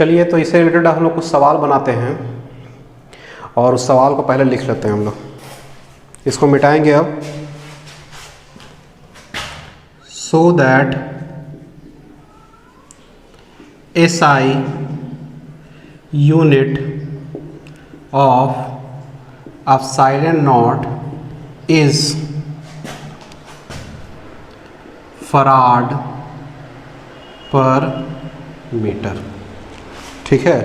चलिए, तो इससे रिलेटेड हम लोग कुछ सवाल बनाते हैं और उस सवाल को पहले लिख लेते हैं हम लोग। इसको मिटाएंगे अब। So that SI unit of epsilon naught is farad per metre. ठीक है,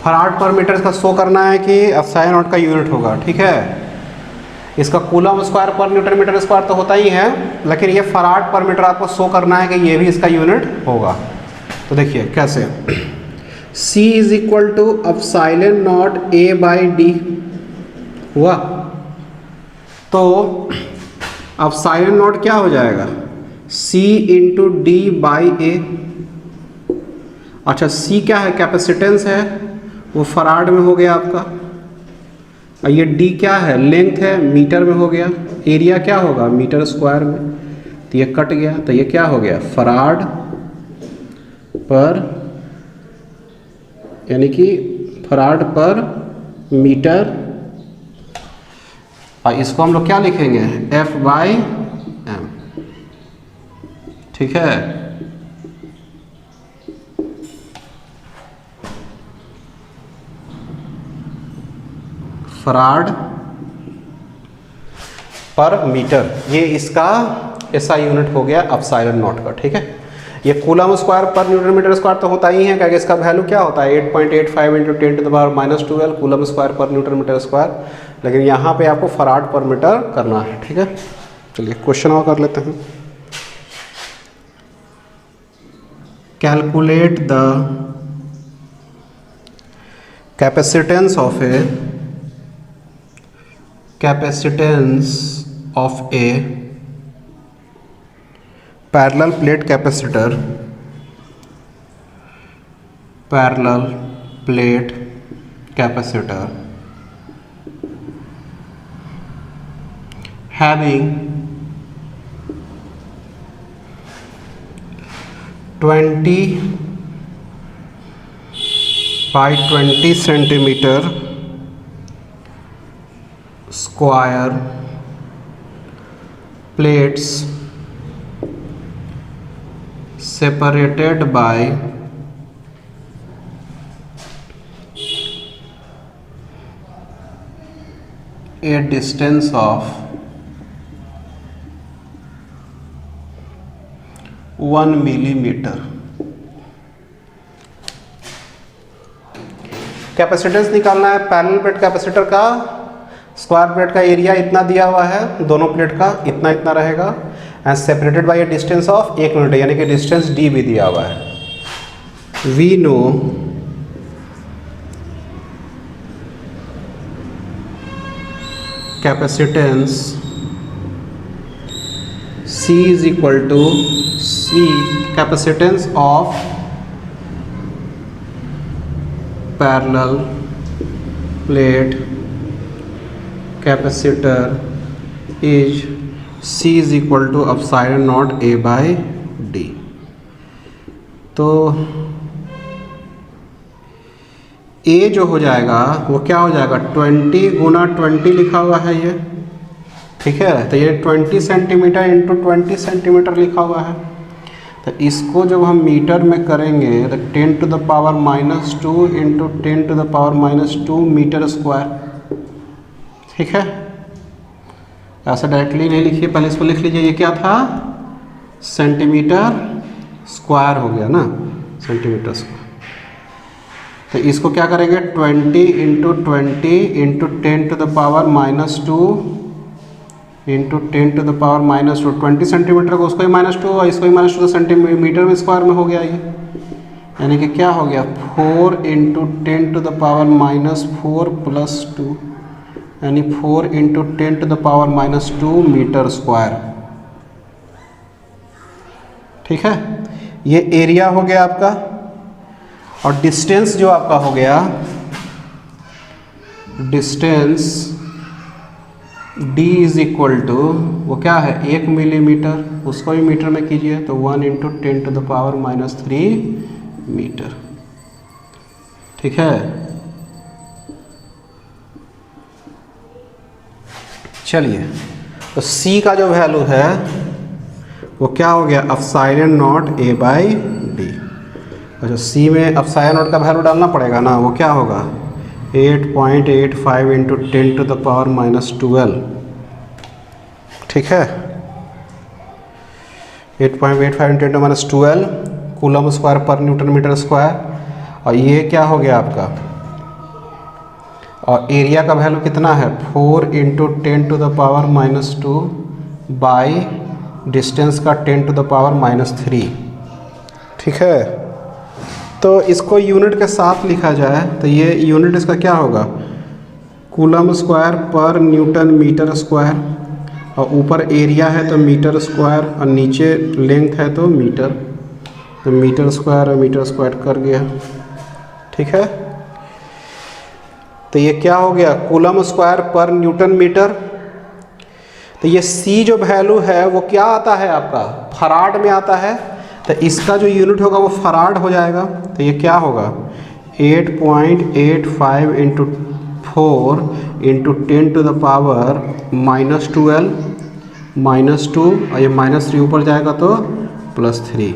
फराड पर मीटर इसका शो करना है कि एप्सिलॉन नॉट का यूनिट होगा। ठीक है, इसका कूलम स्क्वायर पर न्यूटन मीटर स्क्वायर तो होता ही है, लेकिन ये फराड पर मीटर आपको शो करना है कि ये भी इसका यूनिट होगा। तो देखिए कैसे, C is equal to epsilon naught A/D हुआ, तो एप्सिलॉन नॉट क्या हो जाएगा, C इंटू D/A। अच्छा, C क्या है, कैपेसिटेंस है, वो फराड में हो गया आपका। और ये D क्या है, लेंथ है, मीटर में हो गया। एरिया क्या होगा, मीटर स्क्वायर में। तो ये कट गया, तो ये क्या हो गया, फराड पर, यानी कि फराड पर मीटर। और इसको हम लोग क्या लिखेंगे, F/m। ठीक है, फराड पर मीटर, ये इसका SI यूनिट हो गया एप्सिलॉन नॉट का। ठीक है, ये कूलम स्क्वायर पर न्यूटन मीटर स्क्वायर तो होता ही है, क्योंकि इसका वैल्यू क्या होता है 8.85 इंटू 10⁻⁻12 कूलम स्क्वायर पर न्यूटन मीटर स्क्वायर। लेकिन यहाँ पे आपको फराड पर मीटर करना है। ठीक है, चलिए क्वेश्चन और कर लेते हैं। Calculate the capacitance of A parallel plate capacitor having 20 centimeter square plates separated by a distance of 1 millimetre. Capacitance निकालना है पैरेलल प्लेट कैपेसिटर का। स्क्वायर प्लेट का एरिया इतना दिया हुआ है, दोनों प्लेट का इतना इतना रहेगा, and separated by a distance of 1 millimetre, यानी कि डिस्टेंस D भी दिया हुआ है। We know capacitance C is equal to C capacitance of parallel plate capacitor is C is equal to epsilon naught A/D। तो A जो हो जाएगा वो क्या हो जाएगा, 20 गुना 20 लिखा हुआ है ये। ठीक है, तो ये 20 सेंटीमीटर इंटू 20 सेंटीमीटर लिखा हुआ है। तो इसको जब हम मीटर में करेंगे तो 10⁻⁻2 इंटू 10⁻⁻2 मीटर स्क्वायर। ठीक है, ऐसा डायरेक्टली नहीं लिखिए, पहले इसको लिख लीजिए। ये क्या था, सेंटीमीटर स्क्वायर हो गया ना, सेंटीमीटर स्क्वायर। तो इसको क्या करेंगे, 20 इंटू 20 इंटू 10⁻⁻2 इंटू 10⁻⁻2 20 सेंटीमीटर को उसको ही -2 और इसको ही -2 सेंटीमीटर में स्क्वायर में हो गया ये, यानी कि क्या हो गया 4 इंटू 10⁻⁻4 प्लस 2, यानी 4 इंटू 10⁻⁻2 मीटर स्क्वायर। ठीक है, ये एरिया हो गया आपका, और डिस्टेंस जो आपका हो गया, distance D is equal to वो क्या है 1 मिलीमीटर, उसको भी मीटर में कीजिए तो 1 इंटू 10⁻³ मीटर। ठीक है, चलिए तो C का जो वैल्यू है वो क्या हो गया, epsilon naught A by D. अच्छा, C में एप्सिलॉन नॉट का वैल्यू डालना पड़ेगा ना, वो क्या होगा 8.85 इंटू 10 टू द पावर -12। ठीक है, 8.85 इंटू 10 to -12 कूलम स्क्वायर पर न्यूटन मीटर स्क्वायर। और ये क्या हो गया आपका, और एरिया का वैल्यू कितना है 4 into 10 to the power -2 by distance का 10 टू द पावर -3। ठीक है, तो इसको यूनिट के साथ लिखा जाए तो ये यूनिट इसका क्या होगा, कूलम स्क्वायर पर न्यूटन मीटर स्क्वायर, और ऊपर एरिया है तो मीटर स्क्वायर, और नीचे लेंथ है तो मीटर, तो मीटर स्क्वायर और मीटर स्क्वायर कर गया। ठीक है, तो ये क्या हो गया, कूलम स्क्वायर पर न्यूटन मीटर। तो ये C जो वैल्यू है वो क्या आता है आपका, फराड में आता है, तो इसका जो यूनिट होगा वो फराड हो जाएगा। तो ये क्या होगा 8.85 into 4 into 10 to the power -12 -2, और ये -3 ऊपर जाएगा तो +3,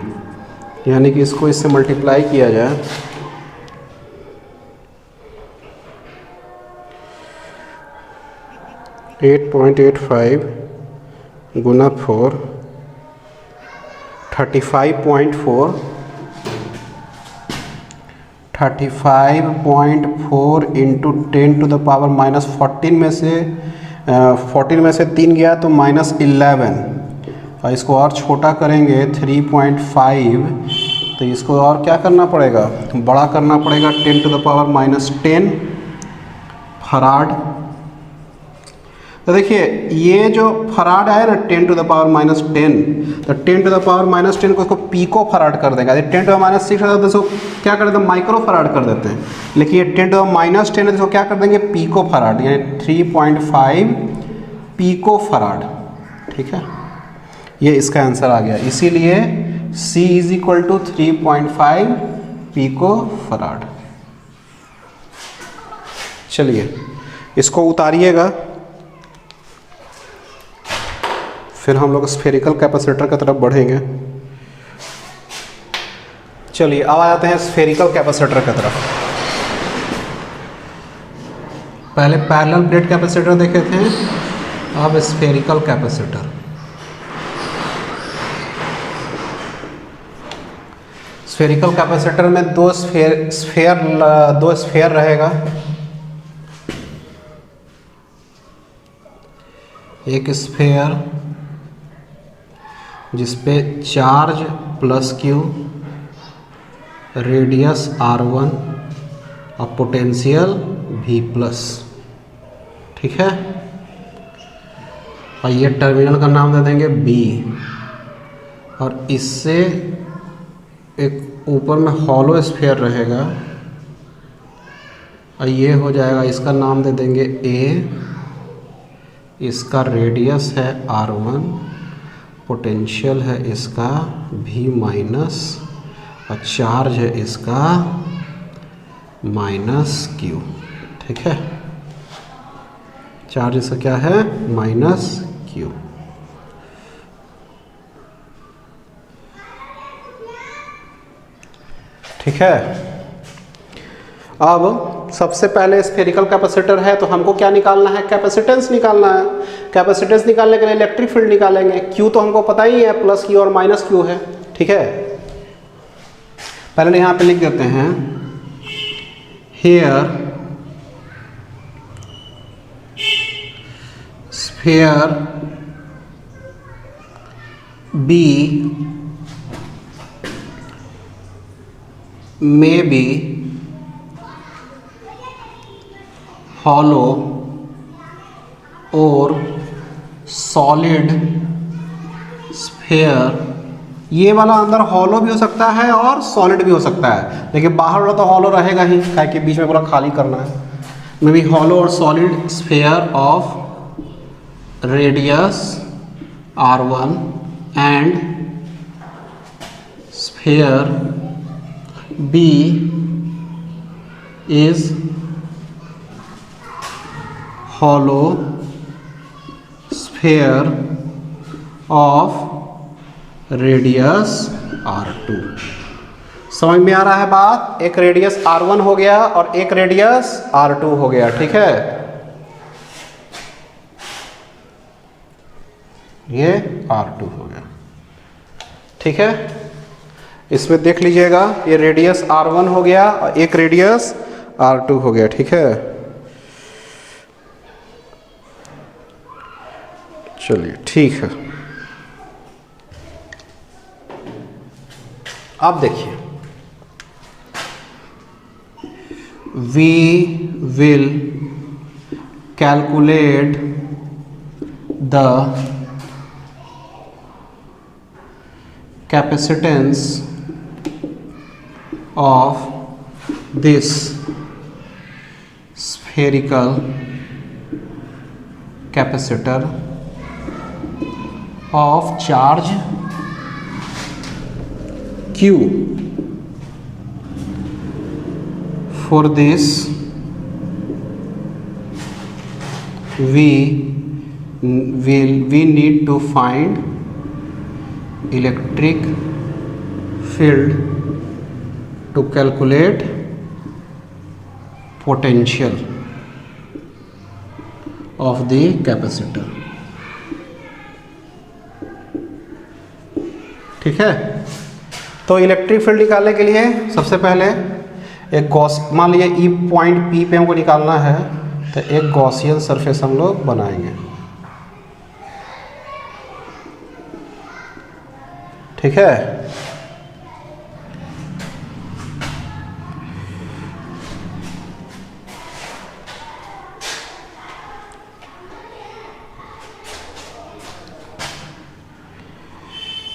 यानी कि इसको इससे मल्टीप्लाई किया जाए 8.85 गुना 4 35.4 इंटू 10 टू द पावर -14 में से 14 में से 3 गया तो -11, और इसको और छोटा करेंगे 3.5, तो इसको और क्या करना पड़ेगा, बड़ा करना पड़ेगा 10 टू द पावर -10 फराड। तो देखिए ये जो फराड आया ना 10 टू द पावर -10, तो 10 टू द पावर -10 को इसको पिको फराड कर देंगे। 10 टू द -6 होता है तो इसको क्या कर देते हैं, माइक्रो फराड कर देते हैं। लेकिन ये 10 टू द -10 है तो इसको क्या कर देंगे, पिको फराड, यानी 3.5 पिको फराड। ठीक है, ये इसका आंसर आ गया, इसीलिए C is equal to 3.5 pico farad. चलिए इसको उतारिएगा, फिर हम लोग स्फेरिकल कैपेसिटर की तरफ बढ़ेंगे। चलिए अब आ जाते हैं स्फेरिकल कैपेसिटर की तरफ। पहले पैरेलल प्लेट कैपेसिटर देखे थे, अब स्फेरिकल कैपेसिटर। स्फेरिकल कैपेसिटर में दो स्फेयर रहेगा, एक स्फेयर जिसपे चार्ज +q, रेडियस r1 और पोटेंशियल v+। ठीक है, और ये टर्मिनल का नाम दे देंगे B, और इससे एक ऊपर में हॉलो स्फीयर रहेगा, और ये हो जाएगा, इसका नाम दे देंगे A, इसका रेडियस है r1, पोटेंशियल है इसका V-, और चार्ज है इसका -q। ठीक है, चार्ज इसका क्या है -q। ठीक है, अब सबसे पहले स्फेरिकल कैपेसिटर है तो हमको क्या निकालना है, कैपेसिटेंस निकालना है। कैपेसिटेंस निकालने के लिए इलेक्ट्रिक फील्ड निकालेंगे। Q तो हमको पता ही है, +q और -q है। ठीक है, पहले यहाँ पे लिख देते हैं, here sphere B may be hollow और सॉलिड स्फीयर। ये वाला अंदर हॉलो भी हो सकता है और सॉलिड भी हो सकता है, लेकिन बाहर वाला तो हॉलो रहेगा ही, क्या कि बीच में पूरा खाली करना है। मे बी हॉलो और solid sphere of radius r1 and sphere B is hollow sphere of radius R2। समझ में आ रहा है बात? एक रेडियस R1 हो गया और एक रेडियस R2 हो गया, ठीक है। ये R2 हो गया, ठीक है। इसमें देख लीजिएगा, ये रेडियस R1 हो गया और एक रेडियस R2 हो गया, ठीक है। चलिए ठीक है। अब देखिए, we will calculate the capacitance of this spherical capacitor of charge Q. For this we need to find electric field to calculate potential of the capacitor, ठीक है। तो इलेक्ट्रिक फील्ड निकालने के लिए सबसे पहले एक गॉस, मान लीजिए ई पॉइंट पी पे हमको निकालना है, तो एक गॉसियन सरफेस हम लोग बनाएंगे, ठीक है।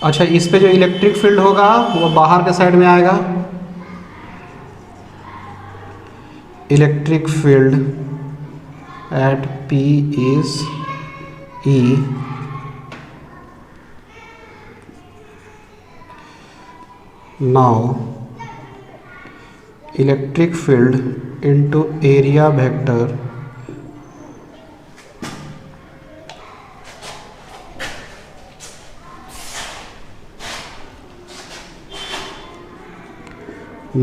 अच्छा, इस पे जो इलेक्ट्रिक फील्ड होगा वो बाहर के साइड में आएगा। Electric field at P is E now electric field into area vector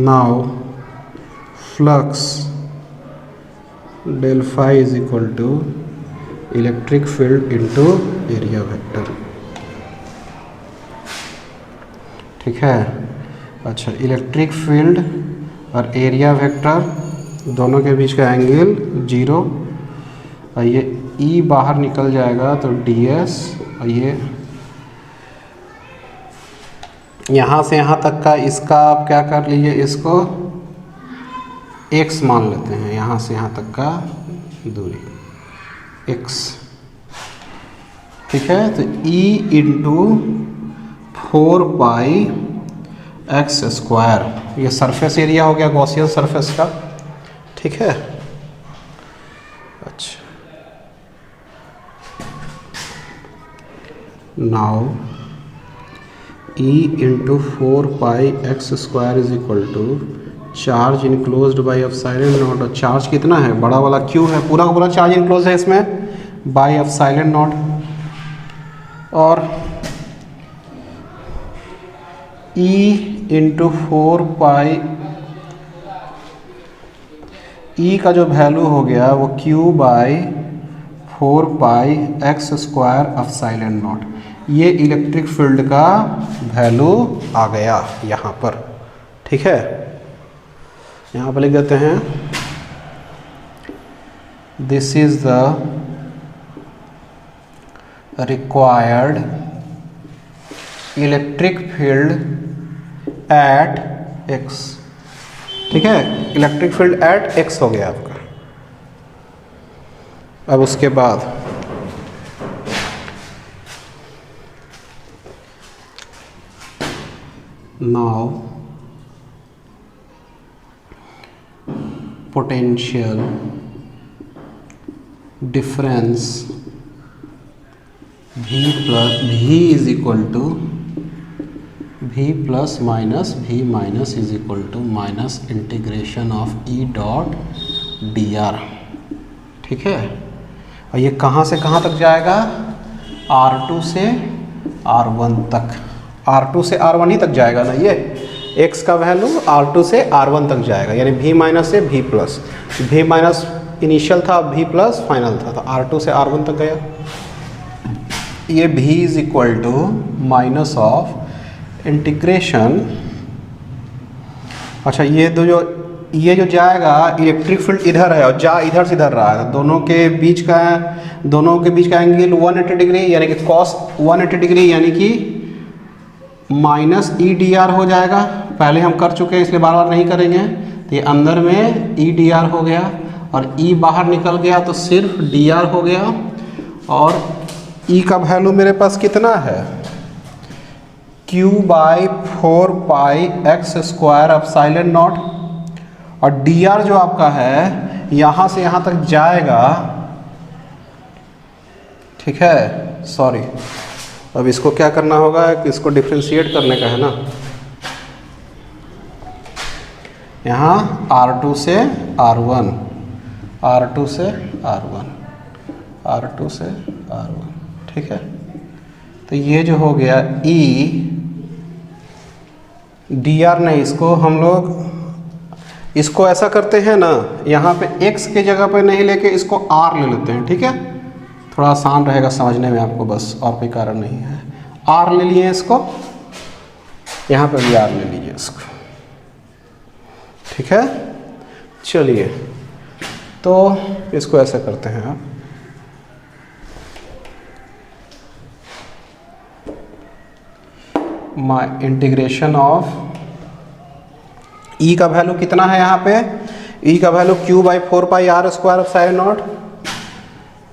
now flux del phi is equal to electric field into area vector, ठीक है। अच्छा, इलेक्ट्रिक फील्ड और एरिया वेक्टर दोनों के बीच का एंगल 0, और ये E बाहर निकल जाएगा तो ds, और ये यहाँ से यहाँ तक का, इसका आप क्या कर लीजिए, इसको x मान लेते हैं, यहाँ से यहाँ तक का दूरी x, ठीक है। तो E इंटू 4 x स्क्वायर, ये सरफेस एरिया हो गया गॉसियन सरफेस का, ठीक है। अच्छा, now E into 4 x square is equal to charge enclosed by epsilon naught, और चार्ज कितना है, बड़ा वाला Q है, पूरा का पूरा चार्ज इनक्लोज है इसमें बाई एप्सिलॉन नॉट, और E इंटू 4 E का जो वैल्यू हो गया वो Q by 4 x square epsilon naught, ये इलेक्ट्रिक फील्ड का वैल्यू आ गया यहाँ पर, ठीक है। यहाँ पर लिख देते हैं, this is the required electric field at x, ठीक है। इलेक्ट्रिक फील्ड एट x हो गया आपका। अब उसके बाद now potential difference V is equal to v plus minus v minus is equal to minus integration of E dot D R. ठीक है, और ये कहाँ से कहाँ तक जाएगा, R2 से R1 तक। R2 से R1 ही तक जाएगा ना, ये x का वैल्यू R2 से R1 तक जाएगा, यानी v माइनस से v plus. v minus initial था, v प्लस फाइनल था, तो R2 से R1 तक गया। ये v is equal to minus of integration. अच्छा, ये जो जाएगा इलेक्ट्रिक फील्ड इधर है और जा इधर से इधर रहा है, दोनों के बीच का एंगल 180 डिग्री, यानी कि कॉस 180 डिग्री, यानी कि माइनस ई डी आर हो जाएगा। पहले हम कर चुके हैं इसलिए बार बार नहीं करेंगे। तो ये अंदर में ई डी आर हो गया और ई बाहर निकल गया तो सिर्फ डी आर हो गया। और ई का वैल्यू मेरे पास कितना है, q by 4 pi x square epsilon naught. और डी आर जो आपका है यहाँ से यहाँ तक जाएगा। ठीक है, सॉरी, अब इसको क्या करना होगा कि इसको डिफ्रेंशिएट करने का है ना। यहाँ R2 से R1, R2 से R1, R2 से R1। ठीक है, तो ये जो हो गया E डी आर नहीं, इसको हम लोग इसको ऐसा करते हैं ना, यहाँ पे x के जगह पे नहीं लेके इसको r ले लेते हैं। ठीक है, थोड़ा आसान रहेगा समझने में आपको, बस और कोई कारण नहीं है। r ले लिए इसको, यहाँ पे भी r ले लीजिए इसको। ठीक है, चलिए तो इसको ऐसा करते हैं आप, इंटीग्रेशन ऑफ ई का वैल्यू कितना है यहाँ पे, ई का value q by 4 pi R square epsilon naught,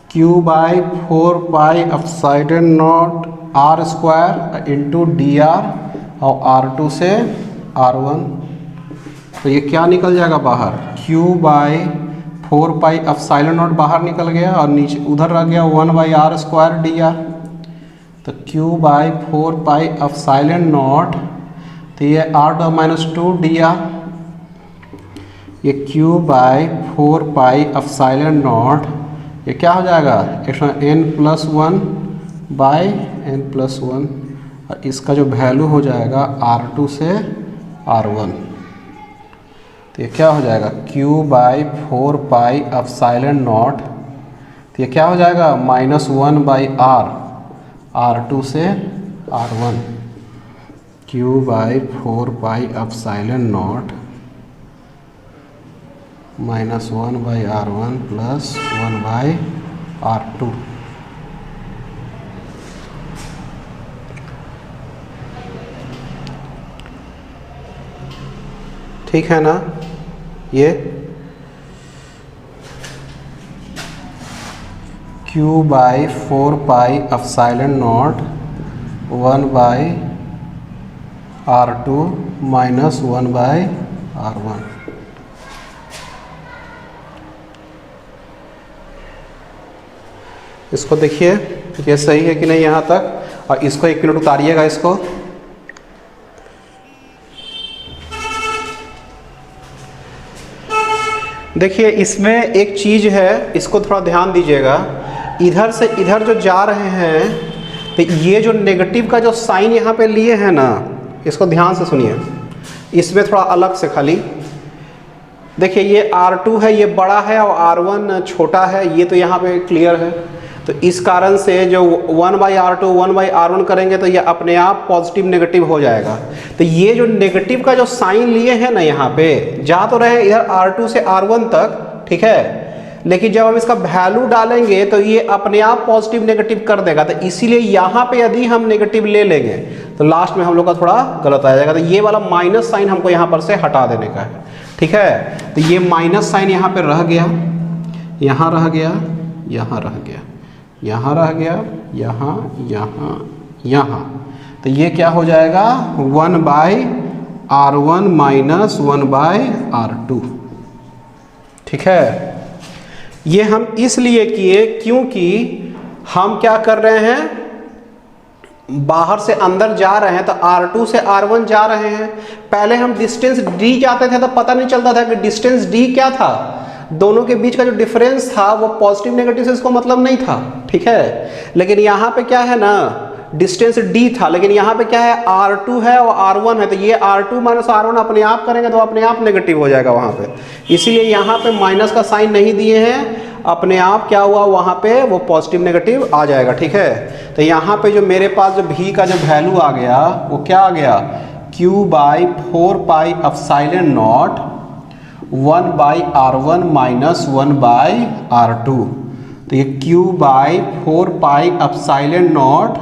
q by 4 pi epsilon not R square into D R और R2 से R1। तो ये क्या निकल जाएगा बाहर, q by 4 pi epsilon naught बाहर निकल गया और नीचे उधर रह गया 1 by R square D R. तो q by 4 pi epsilon naught, तो ये r माइनस 2 डी आर, ये q by 4 pi epsilon naught, ये क्या हो जाएगा n plus 1 by n plus 1, और इसका जो वैल्यू हो जाएगा R2 से R1। तो ये क्या हो जाएगा q by 4 pi epsilon naught, तो ये क्या हो जाएगा माइनस 1 बाई R2 से R1, q by 4 pi epsilon not minus 1 by R1 plus 1 by R2। ठीक है ना, ये q by 4 pi epsilon not 1 by R2 minus 1 by R1। इसको देखिए ये सही है कि नहीं यहाँ तक, और इसको 1 मिनट उतारिएगा इसको। देखिए इसमें एक चीज़ है, इसको थोड़ा ध्यान दीजिएगा। इधर से इधर जो जा रहे हैं, तो ये जो नेगेटिव का जो साइन यहाँ पे लिए हैं ना, इसको ध्यान से सुनिए, इसमें थोड़ा अलग से खाली देखिए, ये R2 है, ये बड़ा है और R1 छोटा है, ये तो यहाँ पे क्लियर है। तो इस कारण से जो 1 बाई R2 1 बाई R1 करेंगे तो ये अपने आप पॉजिटिव नेगेटिव हो जाएगा। तो ये जो नेगेटिव का जो साइन लिए हैं ना, यहाँ पे जा तो रहे इधर R2 से R1 तक, ठीक है, लेकिन जब हम इसका वैल्यू डालेंगे तो ये अपने आप पॉजिटिव नेगेटिव कर देगा। तो इसीलिए यहाँ पे यदि हम नेगेटिव ले लेंगे तो लास्ट में हम लोग का थोड़ा गलत आ जाएगा। तो ये वाला माइनस साइन हमको यहाँ पर से हटा देने का है। ठीक है, तो ये माइनस साइन यहाँ पे रह गया, यहाँ रह गया, यहाँ रह गया, यहाँ रह गया, यहाँ, यहाँ, यहाँ। तो ये क्या हो जाएगा 1 by R1 minus 1 by R2। ठीक है, ये हम इसलिए किए क्योंकि हम क्या कर रहे हैं, बाहर से अंदर जा रहे हैं तो R2 से R1 जा रहे हैं। पहले हम डिस्टेंस D जाते थे तो पता नहीं चलता था कि डिस्टेंस D क्या था, दोनों के बीच का जो डिफरेंस था वो पॉजिटिव नेगेटिव से इसको मतलब नहीं था, ठीक है। लेकिन यहाँ पे क्या है ना, डिस्टेंस D था, लेकिन यहाँ पे क्या है, R2 है और R1 है, तो ये R2 माइनस R1 अपने आप करेंगे तो अपने आप नेगेटिव हो जाएगा वहाँ पे, इसीलिए यहाँ पे माइनस का साइन नहीं दिए हैं, अपने आप क्या हुआ वहाँ पे वो पॉजिटिव नेगेटिव आ जाएगा, ठीक है। तो यहाँ पे जो मेरे पास जो V का जो वैल्यू आ गया वो क्या आ गया, Q by 4 epsilon not 1 by R1 minus 1 by R2। तो ये Q by 4 epsilon not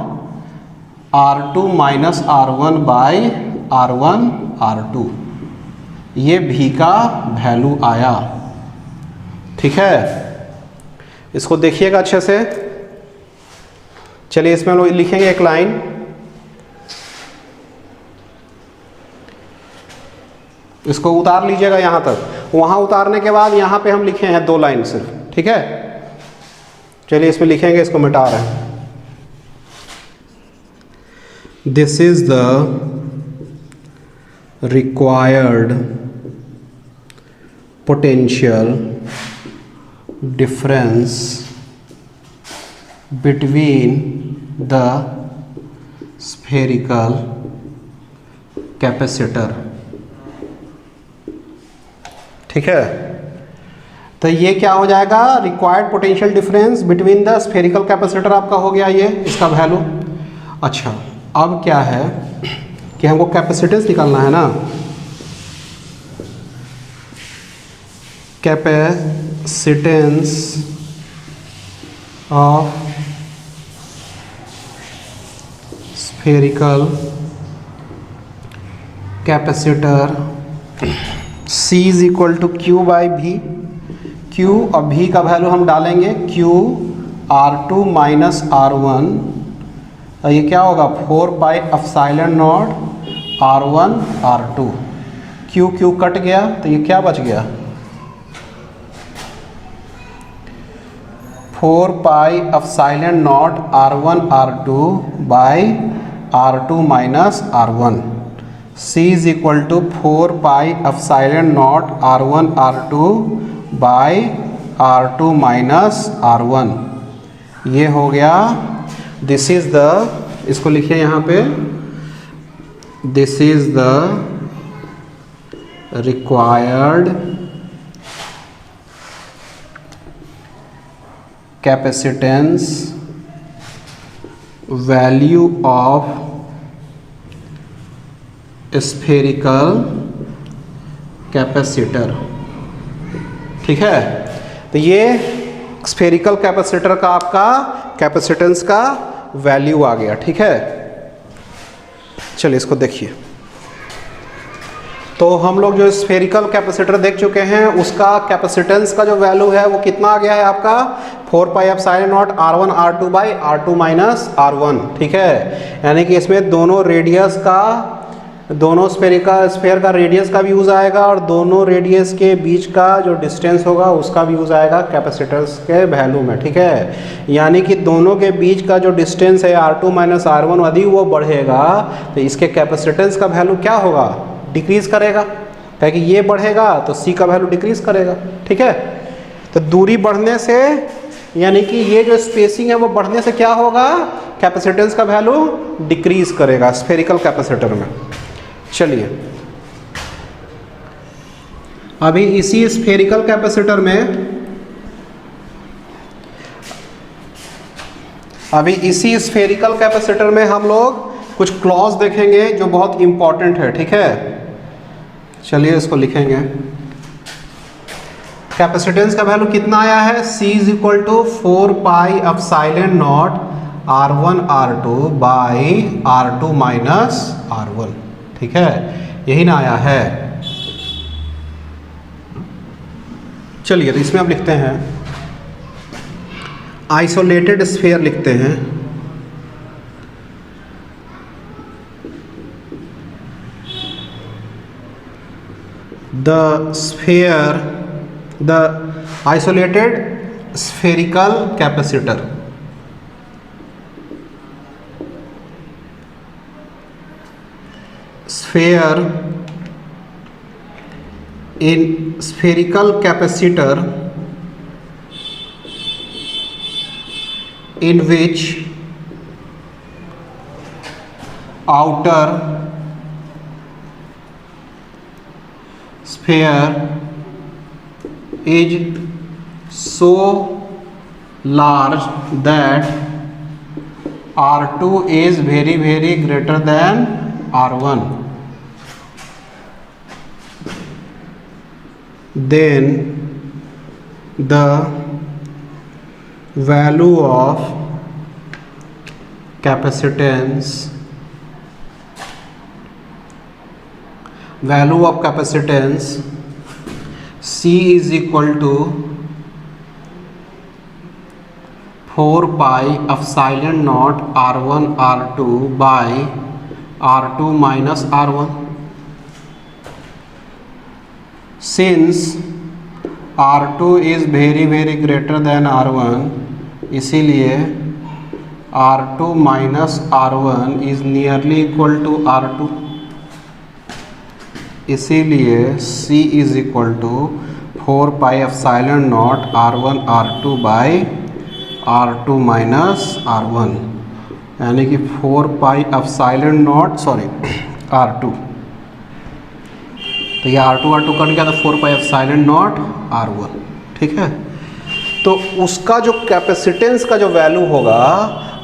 R2 minus R1 by R1 R2, ये V का वैल्यू आया, ठीक है। इसको देखिएगा अच्छे से। चलिए इसमें हम लोग लिखेंगे एक लाइन, इसको उतार लीजिएगा यहाँ तक, वहाँ उतारने के बाद यहाँ पे हम लिखे हैं 2 लाइन सिर्फ, ठीक है। चलिए इसमें लिखेंगे, इसको मिटा रहे हैं। This is the required potential difference between the spherical capacitor, ठीक है। तो ये क्या हो जाएगा, required potential difference between the spherical capacitor आपका हो गया ये इसका वैल्यू। अच्छा अब क्या है कि हमको कैपेसिटेंस निकालना है ना, capacitance of spherical capacitor C is equal to Q by V। Q और V का वैल्यू हम डालेंगे, Q R2 माइनस R1, ये क्या होगा 4 epsilon naught R1 R2। Q cut गया तो ये क्या बच गया, 4 epsilon naught R1 R2 by R2 minus R1। C is equal to 4 epsilon naught R1 R2 by R2 minus R1, ये हो गया। दिस इज द, इसको लिखिए यहाँ पे, this is the required capacitance value of spherical capacitor, ठीक है। तो ये स्फेरिकल कैपेसिटर का आपका कैपेसिटेंस का वैल्यू आ गया, ठीक है। चलिए इसको देखिए। तो हम लोग जो स्फेरिकल कैपेसिटर देख चुके हैं उसका कैपेसिटेंस का जो वैल्यू है वो कितना आ गया है आपका 4 epsilon naught R1 R2 by R2 minus R1, ठीक है। यानी कि इसमें दोनों रेडियस का, दोनों स्फेयर का रेडियस का भी यूज़ आएगा और दोनों रेडियस के बीच का जो डिस्टेंस होगा उसका भी यूज़ आएगा कैपेसिटर्स के वैल्यू में, ठीक है। यानी कि दोनों के बीच का जो डिस्टेंस है R2 माइनस R1 यदि वो बढ़ेगा तो इसके कैपेसिटेंस का वैल्यू क्या होगा, डिक्रीज करेगा, क्योंकि ये बढ़ेगा तो C का वैल्यू डिक्रीज करेगा, ठीक है। तो दूरी बढ़ने से यानी कि ये जो स्पेसिंग है वो बढ़ने से क्या होगा, कैपेसिटेंस का वैल्यू डिक्रीज करेगा स्फेरिकल कैपेसिटर में। चलिए अभी इसी स्फेरिकल कैपेसिटर में, अभी इसी स्फेरिकल कैपेसिटर में हम लोग कुछ क्लॉज देखेंगे जो बहुत इंपॉर्टेंट है, ठीक है। चलिए इसको लिखेंगे। कैपेसिटेंस का वैल्यू कितना आया है, C is equal to 4 epsilon naught R1 R2 by R2 minus R1, ठीक है, यही ना आया है। चलिए तो इसमें अब लिखते हैं आइसोलेटेड स्फीयर लिखते हैं। The sphere, the isolated spherical capacitor, sphere in spherical capacitor in which outer sphere is so large that R2 is very greater than R1, then the value of capacitance C is equal to 4 pi epsilon naught R1 R2 by R2 minus R1. Since R2 is very greater than R1, इसीलिए R2 minus R1 is nearly equal to R2, इसीलिए C is equal to 4 pi epsilon naught R1 R2 by R2 minus R1, यानी कि 4 pi epsilon naught R2, तो ये R2 cut गया तो 4 pi epsilon naught R1, ठीक है। तो उसका जो कैपेसिटेंस का जो वैल्यू होगा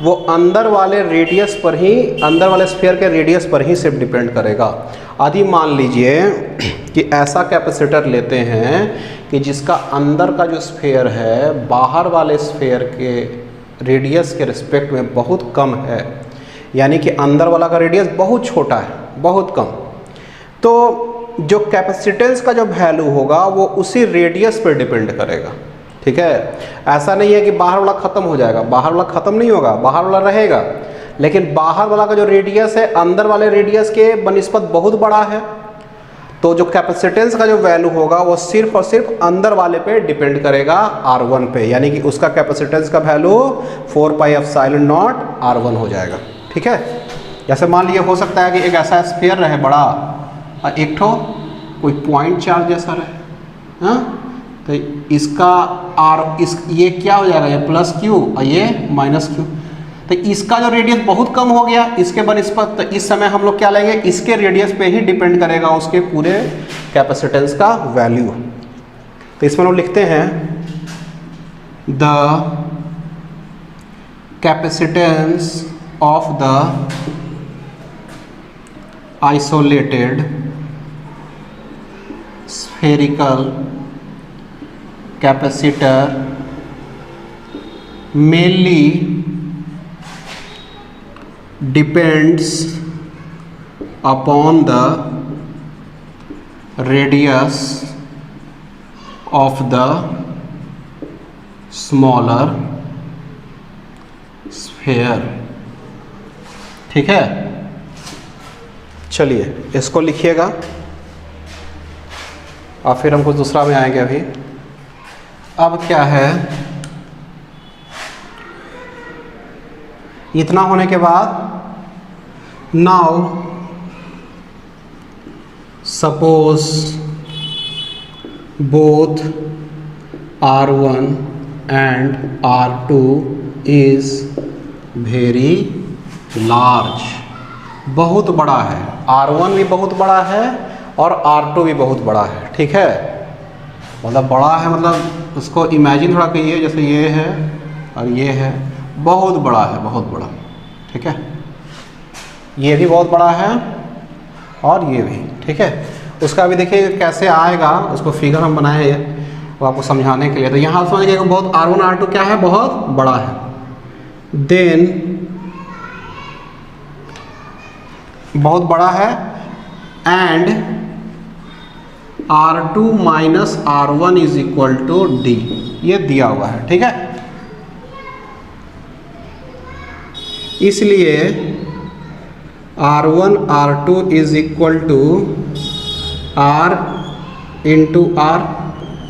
वो अंदर वाले रेडियस पर ही, अंदर वाले स्फीयर के रेडियस पर ही सिर्फ डिपेंड करेगा। यदि मान लीजिए कि ऐसा कैपेसिटर लेते हैं कि जिसका अंदर का जो स्फीयर है बाहर वाले स्फीयर के रेडियस के रिस्पेक्ट में बहुत कम है, यानी कि अंदर वाला का रेडियस बहुत छोटा है, बहुत कम, तो जो कैपेसिटेंस का जो वैल्यू होगा वो उसी रेडियस पर डिपेंड करेगा, ठीक है। ऐसा नहीं है कि बाहर वाला ख़त्म हो जाएगा, बाहर वाला ख़त्म नहीं होगा, बाहर वाला रहेगा, लेकिन बाहर वाला का जो रेडियस है अंदर वाले रेडियस के बनिस्बत बहुत बड़ा है, तो जो कैपेसिटेंस का जो वैल्यू होगा वो सिर्फ और सिर्फ अंदर वाले पे डिपेंड करेगा R1 पे, यानी कि उसका कैपेसिटेंस का value 4 pi epsilon naught R1 हो जाएगा, ठीक है। जैसे मान लीजिए हो सकता है कि एक ऐसा स्फीयर रहे बड़ा और एक ठो कोई पॉइंट चार्ज जैसा रहे, हाँ, तो इसका ये क्या हो जाएगा, ये प्लस क्यू और ये माइनस क्यू, तो इसका जो रेडियस बहुत कम हो गया इसके बनिस्बत, तो इस समय हम लोग क्या लेंगे, इसके रेडियस पे ही डिपेंड करेगा उसके पूरे कैपेसिटेंस का वैल्यू। तो इसमें हम लिखते हैं the capacitance of the isolated spherical capacitor mainly depends upon the radius of the smaller sphere, ठीक है। चलिए इसको लिखिएगा और फिर हम कुछ दूसरा में आएंगे। अभी अब क्या है, इतना होने के बाद now suppose both R1 and R2 is very large, बहुत बड़ा है, R1 भी बहुत बड़ा है और R2 भी बहुत बड़ा है, ठीक है। मतलब बड़ा है, मतलब उसको इमेजिन थोड़ा कीजिए, जैसे ये है और ये है, बहुत बड़ा है, बहुत बड़ा, ठीक है। ये भी बहुत बड़ा है और ये भी, ठीक है। उसका भी देखिए कैसे आएगा, उसको फिगर हम बनाए हैं वो आपको समझाने के लिए। तो यहाँ समझिए बहुत R1 R2 क्या है, बहुत बड़ा है, देन बहुत बड़ा है and R2 minus R1 is equal to D, ये दिया हुआ है, ठीक है। इसलिए R1 R2 is equal to R into R,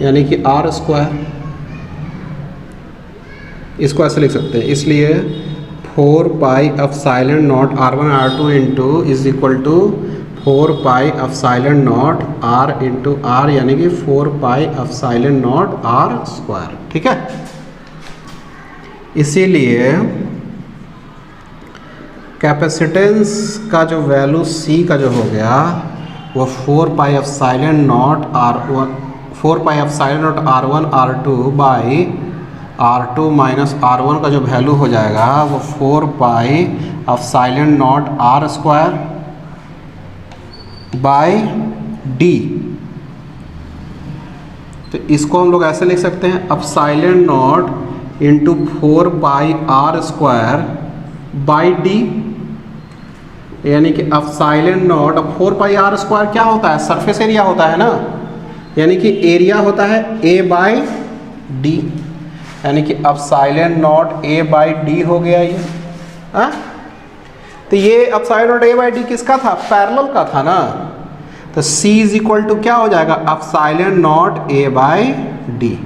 यानी कि R स्क्वायर, इसको ऐसे लिख सकते हैं। इसलिए 4 pi epsilon naught R1 R2 into is equal to 4 pi epsilon naught r into R, यानी कि 4 pi epsilon naught r square. ठीक है, इसीलिए कैपेसिटेंस का जो वैल्यू C का जो हो गया वो 4 pi epsilon naught r1, 4 pi epsilon naught r1 r2 by r2 minus r1 का जो वैल्यू हो जाएगा वो 4 pi epsilon naught r square by D. तो इसको हम लोग ऐसे लिख सकते हैं epsilon not into 4 pi r square by D, यानी कि एप्सिलॉन नॉट, अब 4 पाई r स्क्वायर क्या होता है, सरफेस एरिया होता है ना, यानी कि एरिया होता है a बाई डी, यानी कि epsilon naught a by D हो गया ये। तो ये epsilon naught a by D किसका था, पैरेलल का था ना, तो C इज इक्वल टू क्या हो जाएगा, epsilon naught a by D.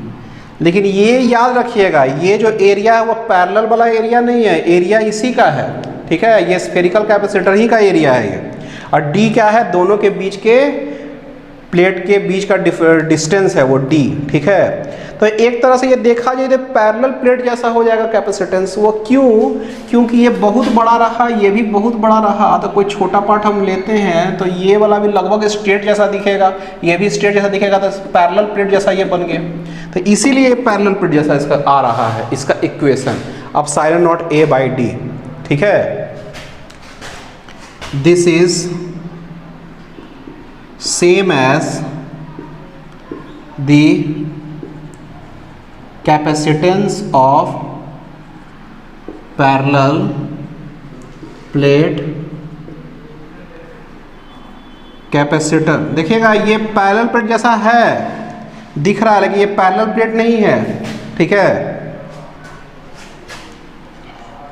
लेकिन ये याद रखिएगा, ये जो एरिया है वो पैरेलल वाला एरिया नहीं है, एरिया इसी का है। ठीक है, ये स्फेरिकल कैपेसिटर ही का एरिया है ये, और D क्या है, दोनों के बीच के प्लेट के बीच का डिस्टेंस है वो D। ठीक है, तो एक तरह से ये देखा जाए तो पैरेलल प्लेट जैसा हो जाएगा कैपेसिटेंस। वो क्यों, क्योंकि ये बहुत बड़ा रहा, ये भी बहुत बड़ा रहा, तो कोई छोटा पार्ट हम लेते हैं तो ये वाला भी लगभग स्ट्रेट जैसा दिखेगा, ये भी स्ट्रेट जैसा दिखेगा, तो पैरेलल प्लेट जैसा ये बन गया। तो इसीलिए ये पैरेलल प्लेट जैसा इसका आ रहा है, इसका equation epsilon naught a by D. ठीक है, this is same as the capacitance of parallel plate capacitor. देखिएगा ये पैरेलल प्लेट जैसा है, दिख रहा है, लेकिन ये पैरेलल प्लेट नहीं है। ठीक है,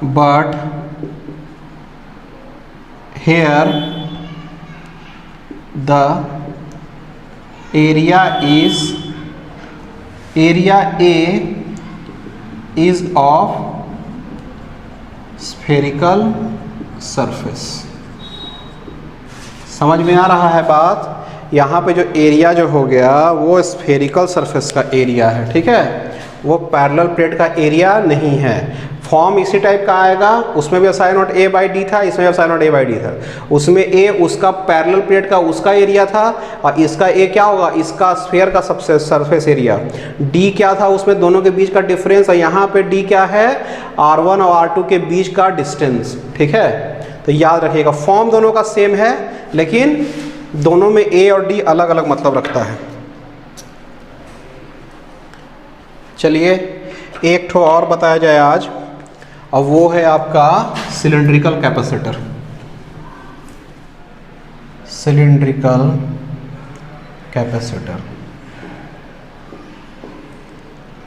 but here the area A is of spherical surface। समझ में आ रहा है बात, यहाँ पे जो एरिया जो हो गया वो स्फेरिकल सरफेस का एरिया है। ठीक है, वो पैरेलल प्लेट का एरिया नहीं है। फॉर्म इसी टाइप का आएगा, उसमें भी epsilon naught a by D था, इसमें epsilon naught a by D था। उसमें a उसका पैरेलल प्लेट का उसका एरिया था, और इसका a क्या होगा, इसका स्फीयर का सबसे सरफेस एरिया। d क्या था, उसमें दोनों के बीच का डिफरेंस, और यहाँ पे d क्या है, r1 और r2 के बीच का डिस्टेंस। ठीक है, तो याद रखिएगा फॉर्म दोनों का सेम है, लेकिन दोनों में a और d अलग अलग मतलब रखता है। चलिए एक ठो और बताया जाए आज, और वो है आपका सिलेंड्रिकल कैपेसिटर। सिलेंड्रिकल कैपेसिटर,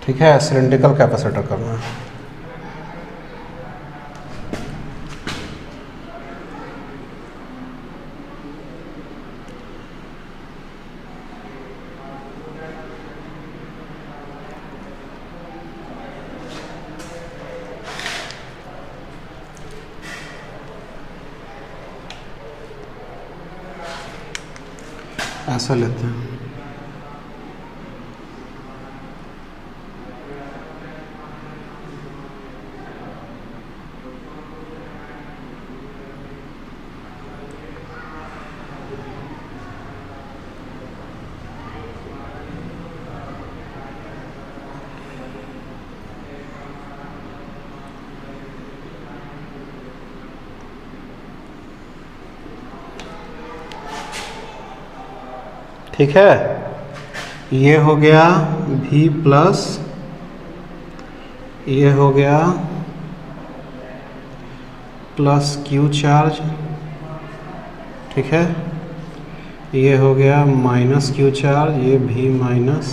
ठीक है, सिलेंड्रिकल कैपेसिटर करना है। ऐसा लेते हैं, ठीक है। ये हो गया V प्लस, ये हो गया प्लस Q चार्ज, ठीक है, ये हो गया माइनस Q चार्ज, ये V माइनस,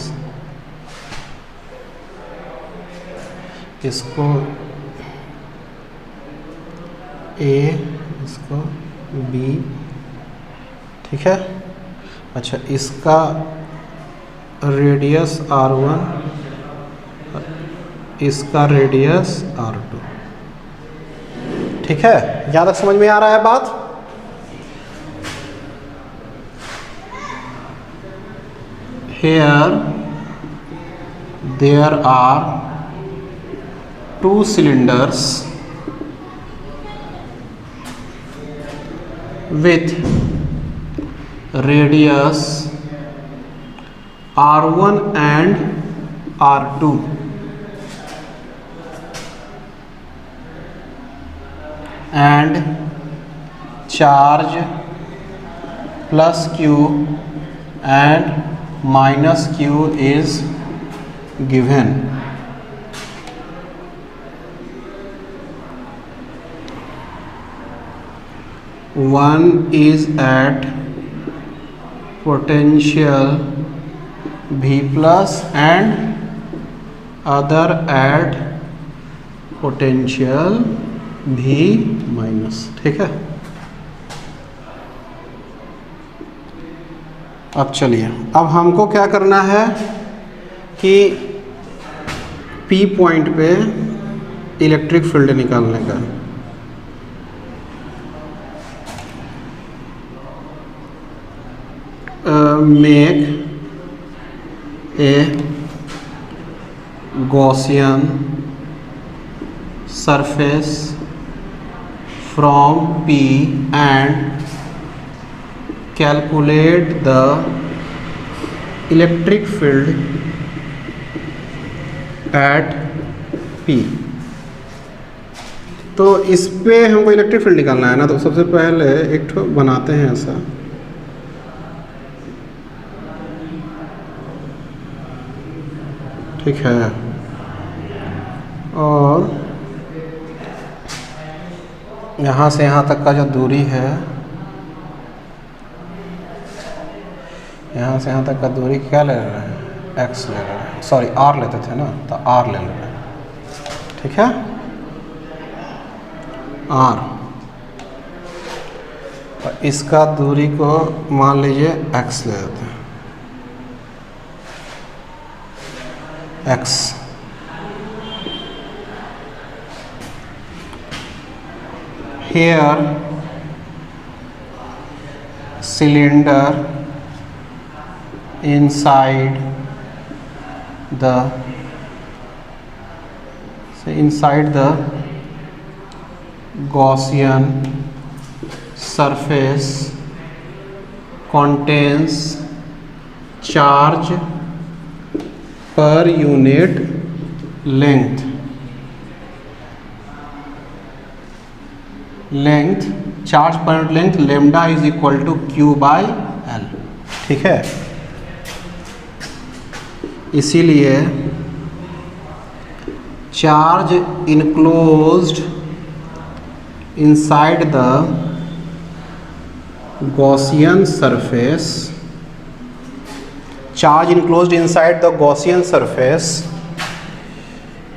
इसको A, इसको B, ठीक है। अच्छा, इसका रेडियस R1, इसका रेडियस R2, ठीक है। यहाँ तक समझ में आ रहा है बात? here there are two cylinders with radius R1 and R2 and charge plus Q and minus Q is given. One is at potential V plus and other at potential V minus. ठीक है। अब चलिए, अब हमको क्या करना है कि P पॉइंट पे इलेक्ट्रिक फील्ड निकालने का। Make a Gaussian surface from P and calculate the electric field at P। तो इस पे हमको इलेक्ट्रिक फील्ड निकालना है ना, तो सबसे पहले एक ठो बनाते हैं ऐसा। ठीक है, और यहाँ से यहाँ तक का जो दूरी है, यहाँ से यहाँ तक का दूरी क्या ले रहे हैं, x ले रहे हैं, सॉरी r लेते थे ना, तो r ले रहे हैं। ठीक है, r, और इसका दूरी को मान लीजिए x ले लेते हैं, x। Here cylinder inside the Gaussian surface contains charge per unit length charge per unit length lambda is equal to q by l। ठीक है, इसीलिए charge enclosed inside the Gaussian surface, charge enclosed inside the Gaussian surface,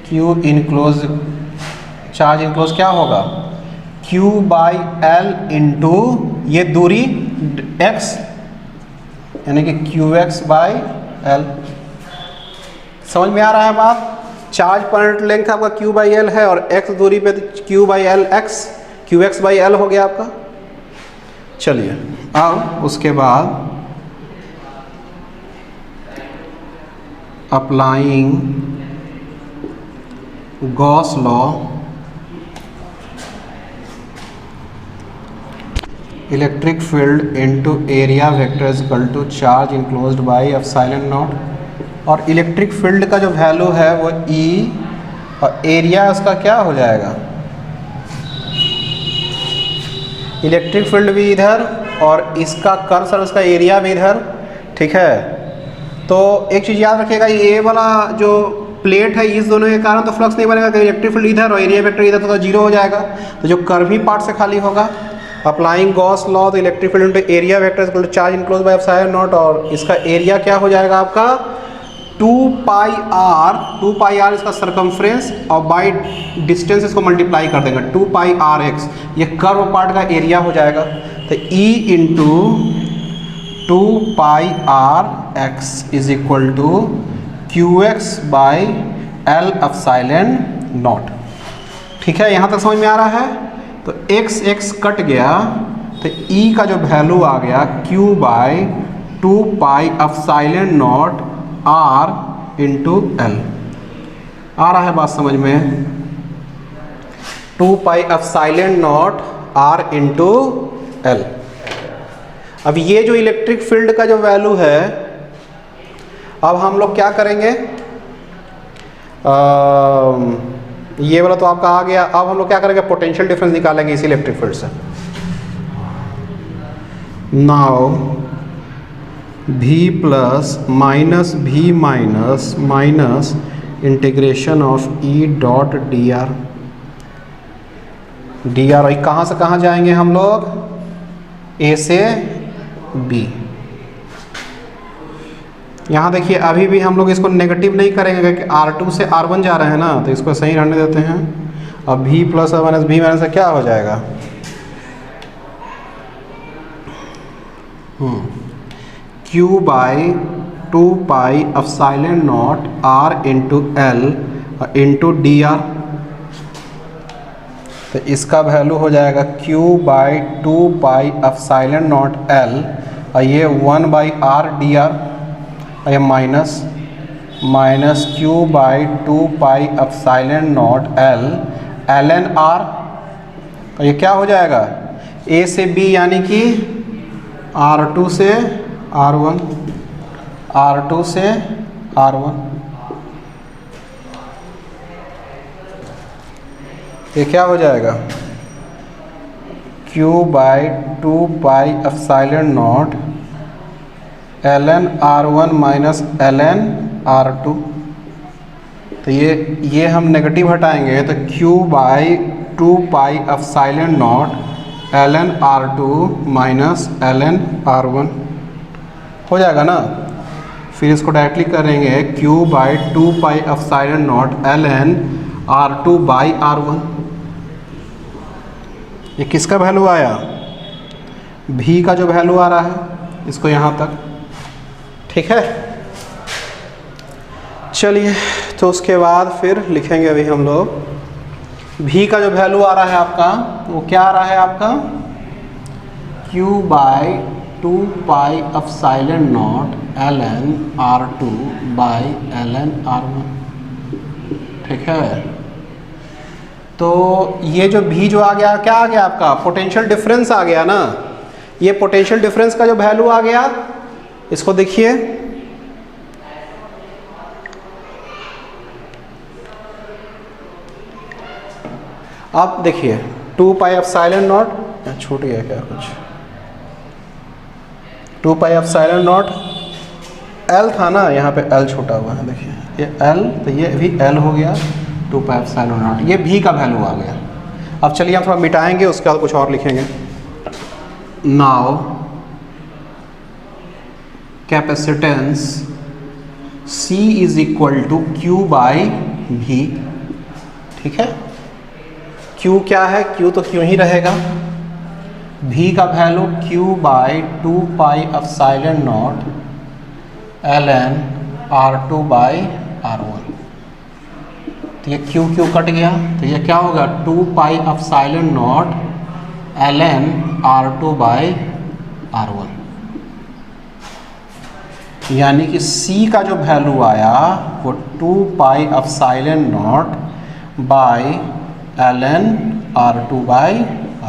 Q enclosed, charge enclosed क्या होगा, Q by L into ये दूरी x, यानी कि QX by L। समझ में आ रहा है बात? चार्ज पर यूनिट लेंथ आपका Q by L है और x दूरी पे Q by L x, QX by L हो गया आपका। चलिए, अब उसके बाद applying Gauss law, electric field into area vector is equal to charge enclosed by epsilon naught. और इलेक्ट्रिक फील्ड का जो वैल्यू है वो E और एरिया उसका क्या हो जाएगा, इलेक्ट्रिक फील्ड भी इधर और इसका कर्सर उसका एरिया भी इधर। ठीक है, तो एक चीज़ याद रखिएगा, ये वाला जो प्लेट है इस दोनों के कारण तो फ्लक्स नहीं बनेगा, इलेक्ट्रिक फील्ड इधर और एरिया वेक्टर इधर, तो जीरो हो जाएगा। तो जो कर्वी पार्ट से खाली होगा, अप्लाइंग गॉस लॉ, तो electric field into area vector equal to charge enclosed by epsilon naught, और इसका एरिया क्या हो जाएगा आपका 2 पाई आर इसका सरकमफ्रेंस, और बाय डिस्टेंस इसको मल्टीप्लाई कर देंगे 2 पाई आर एक्स, ये कर्व पार्ट का एरिया हो जाएगा। तो E into 2 pi R X is equal to QX by L epsilon naught. ठीक है, यहाँ तक समझ में आ रहा है? तो x कट गया, तो E का जो वैल्यू आ गया Q by 2 pi epsilon not R into L. आ रहा है बात समझ में? 2 pi epsilon not R into L. अब ये जो इलेक्ट्रिक फील्ड का जो वैल्यू है, अब हम लोग क्या करेंगे, ये वाला तो आपका आ गया। अब हम लोग क्या करेंगे, पोटेंशियल डिफरेंस निकालेंगे इस इलेक्ट्रिक फील्ड से। Now v plus minus v minus minus integration of E dot D are. D R कहाँ से कहाँ जाएंगे हम लोग, A से B। यहाँ देखिए अभी भी हम लोग इसको नेगेटिव नहीं करेंगे क्योंकि R2 से R1 जा रहे हैं ना, तो इसको सही रहने देते हैं। अब v plus minus v minus से क्या हो जाएगा, Q by 2 pi epsilon naught R into L into D R. तो इसका वैल्यू हो जाएगा Q by 2 pi epsilon naught L, और ये 1 बाई R डी आर, और ये minus minus Q by 2 pi epsilon naught L L N R. और ये क्या हो जाएगा, A से B यानी कि R2 से R1, R2 से R1। ये क्या हो जाएगा, Q by 2 pi epsilon naught L N R1 minus L N R2। तो ये हम नेगेटिव हटाएंगे तो Q by 2 pi epsilon naught L N R2 minus L N R1 हो जाएगा ना। फिर इसको डायरेक्टली करेंगे Q by 2 pi epsilon naught L N R2 by R1। ये किसका वैल्यू आया, V का जो वैल्यू आ रहा है, इसको यहाँ तक, ठीक है। चलिए तो उसके बाद फिर लिखेंगे अभी हम लोग V का जो वैल्यू आ रहा है आपका, वो क्या आ रहा है आपका, Q by 2 pi epsilon naught L N R2 by L N R1, ठीक है। तो ये जो V जो आ गया, क्या आ गया आपका, पोटेंशियल डिफरेंस आ गया ना। ये पोटेंशियल डिफरेंस का जो वैल्यू आ गया, इसको देखिए, अब देखिए 2 पाई एप्सिलॉन नॉट, छूट गया क्या कुछ, 2 पाई एप्सिलॉन नॉट L था ना, यहाँ पे L छूटा हुआ है, देखिए ये L, तो ये भी L हो गया, 2 पाई एप्सिलॉन नॉट, ये V का वैल्यू आ गया। अब चलिए हम थोड़ा मिटाएंगे, उसके बाद कुछ और लिखेंगे। Now capacitance C is equal to Q by V, ठीक है। Q क्या है, Q तो Q ही रहेगा। V का value Q by 2 pi epsilon naught L N R2 by R1। तो ये Q कट गया, तो ये क्या होगा, 2 pi epsilon naught L N R2 by R1। यानी कि C का जो वैल्यू आया वो 2 pi epsilon naught by L N R2 by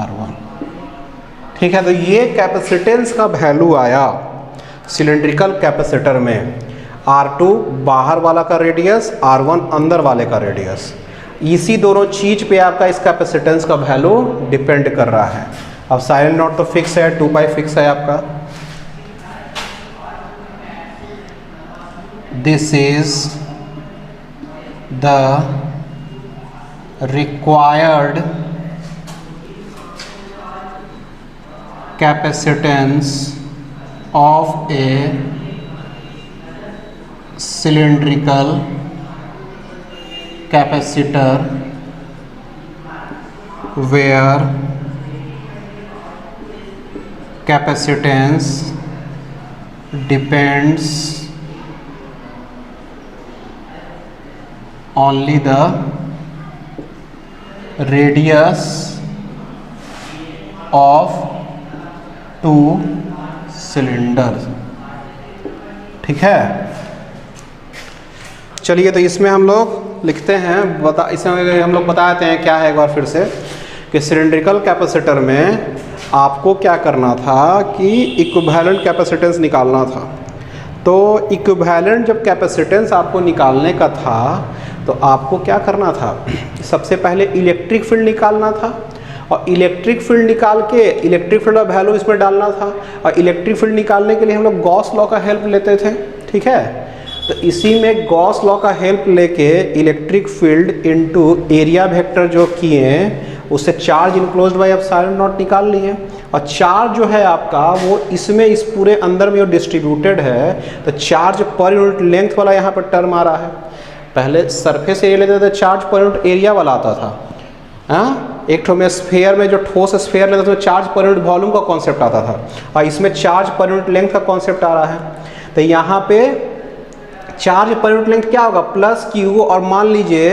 R1, ठीक है। तो ये कैपेसिटेंस का वैल्यू आया सिलेंड्रिकल कैपेसिटर में। R2 बाहर वाला का रेडियस, R1 अंदर वाले का रेडियस, इसी दोनों चीज पे आपका इस कैपेसिटेंस का वैल्यू डिपेंड कर रहा है। अब एप्सिलॉन नॉट तो फिक्स है, 2 पाई फिक्स है आपका। This is the required capacitance of a cylindrical capacitor where capacitance depends only the radius of 2 cylinders, ठीक है। चलिए तो इसमें हम लोग लिखते हैं, इसमें हम लोग बताते हैं क्या है एक बार फिर से, कि सिलेंड्रिकल कैपेसिटर में आपको क्या करना था कि इक्विवेलेंट कैपेसिटेंस निकालना था। तो इक्विवेलेंट जब कैपेसिटेंस आपको निकालने का था तो आपको क्या करना था, सबसे पहले इलेक्ट्रिक फील्ड निकालना था, और इलेक्ट्रिक फील्ड निकाल के इलेक्ट्रिक फील्ड का वैल्यू इसमें डालना था, और इलेक्ट्रिक फील्ड निकालने के लिए हम लोग गॉस लॉ का हेल्प लेते थे। ठीक है, तो इसी में गॉस लॉ का हेल्प लेके electric field into area vector जो किए उससे charge enclosed by epsilon not निकाल लिए, और चार्ज जो है आपका वो इसमें इस पूरे अंदर में जो डिस्ट्रीब्यूटेड है, तो चार्ज पर यूनिट लेंथ वाला यहाँ पर टर्म आ रहा है। पहले सरफेस एरिया लेते थे, चार्ज पर यूनिट एरिया वाला आता था। हाँ, एक ठो में स्फीयर में जो ठोस स्फीयर लेते the charge per unit volume का कॉन्सेप्ट आता था, और इसमें चार्ज पर यूनिट लेंथ का कॉन्सेप्ट आ रहा है। तो यहाँ पे चार्ज पर यूनिट लेंथ क्या होगा, प्लस क्यू, और मान लीजिए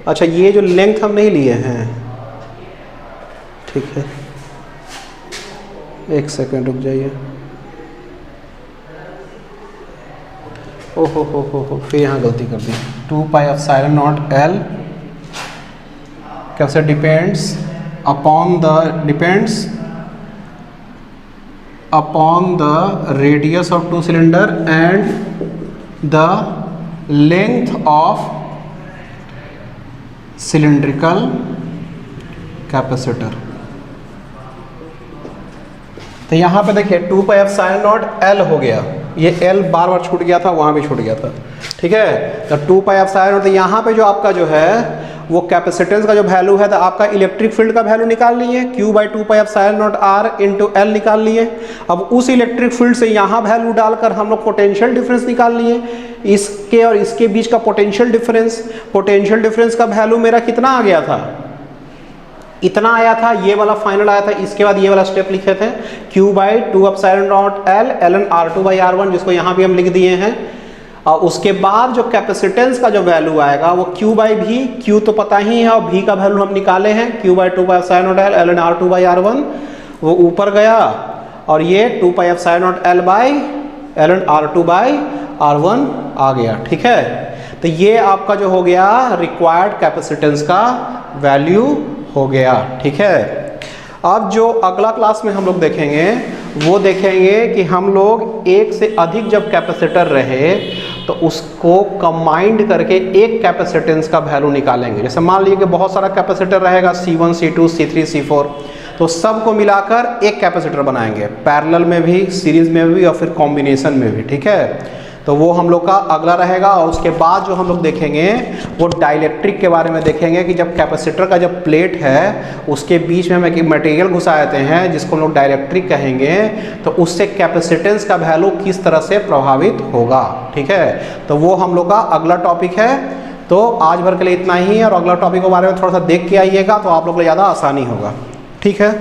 अच्छा ये जो लेंथ हम नहीं लिए हैं, ठीक है एक सेकेंड रुक जाइए, ओहो फिर यहाँ गलती कर दी। 2 पाई एप्सिलॉन नॉट एल कैसे depends upon the radius of two cylinder and the length of cylindrical capacitor. तो यहाँ पे देखिए 2 पाई एप्सिलॉन नॉट एल हो गया, ये एल बार बार छूट गया था, वहाँ भी छूट गया था। ठीक है, तो 2 पाई एप्सिलॉन नॉट, तो यहाँ पे जो आपका जो है वो कैपेसिटेंस का जो वैल्यू है, तो आपका इलेक्ट्रिक फील्ड का वैल्यू निकाल लिए, Q by 2 pi epsilon not R into L निकाल लिए। अब उस इलेक्ट्रिक फील्ड से यहाँ वैल्यू डालकर हम लोग पोटेंशियल डिफरेंस निकाल लिए, इसके और इसके बीच का पोटेंशियल डिफरेंस का वैल्यू मेरा कितना आ गया था, इतना आया था, ये वाला फाइनल आया था। इसके बाद ये वाला स्टेप लिखे थे, Q by 2 epsilon naught L ln R2 by R1, जिसको यहाँ भी हम लिख दिए हैं। और उसके बाद जो कैपेसिटेंस का जो वैल्यू आएगा वो Q बाई V, Q तो पता ही है और V का वैल्यू हम निकाले हैं, Q by 2 epsilon naught L ln R2 by R1, वो ऊपर गया, और ये 2 pi epsilon naught L by ln R2 by R1 आ गया। ठीक है, तो ये आपका जो हो गया रिक्वायर्ड कैपेसिटेंस का वैल्यू हो गया। ठीक है, अब जो अगला क्लास में हम लोग देखेंगे वो देखेंगे कि हम लोग एक से अधिक जब कैपेसिटर रहे तो उसको कंबाइंड करके एक कैपेसिटेंस का वैल्यू निकालेंगे। जैसे मान लीजिए कि बहुत सारा कैपेसिटर रहेगा, C1 C2 C3 C4, तो सबको मिलाकर एक कैपेसिटर बनाएंगे, पैरेलल में भी, सीरीज में भी, और फिर कॉम्बिनेशन में भी। ठीक है, तो वो हम लोग का अगला रहेगा। और उसके बाद जो हम लोग देखेंगे वो डाइलेक्ट्रिक के बारे में देखेंगे, कि जब कैपेसिटर का जब प्लेट है उसके बीच में हम एक मटेरियल घुसा देते हैं जिसको हम लोग डाइलेक्ट्रिक कहेंगे, तो उससे कैपेसिटेंस का वैल्यू किस तरह से प्रभावित होगा। ठीक है, तो वो हम लोग का अगला टॉपिक है। तो आज भर के लिए इतना ही है, और अगला टॉपिक के बारे में थोड़ा सा देख के आइएगा तो आप लोग को ज़्यादा आसानी होगा। ठीक है।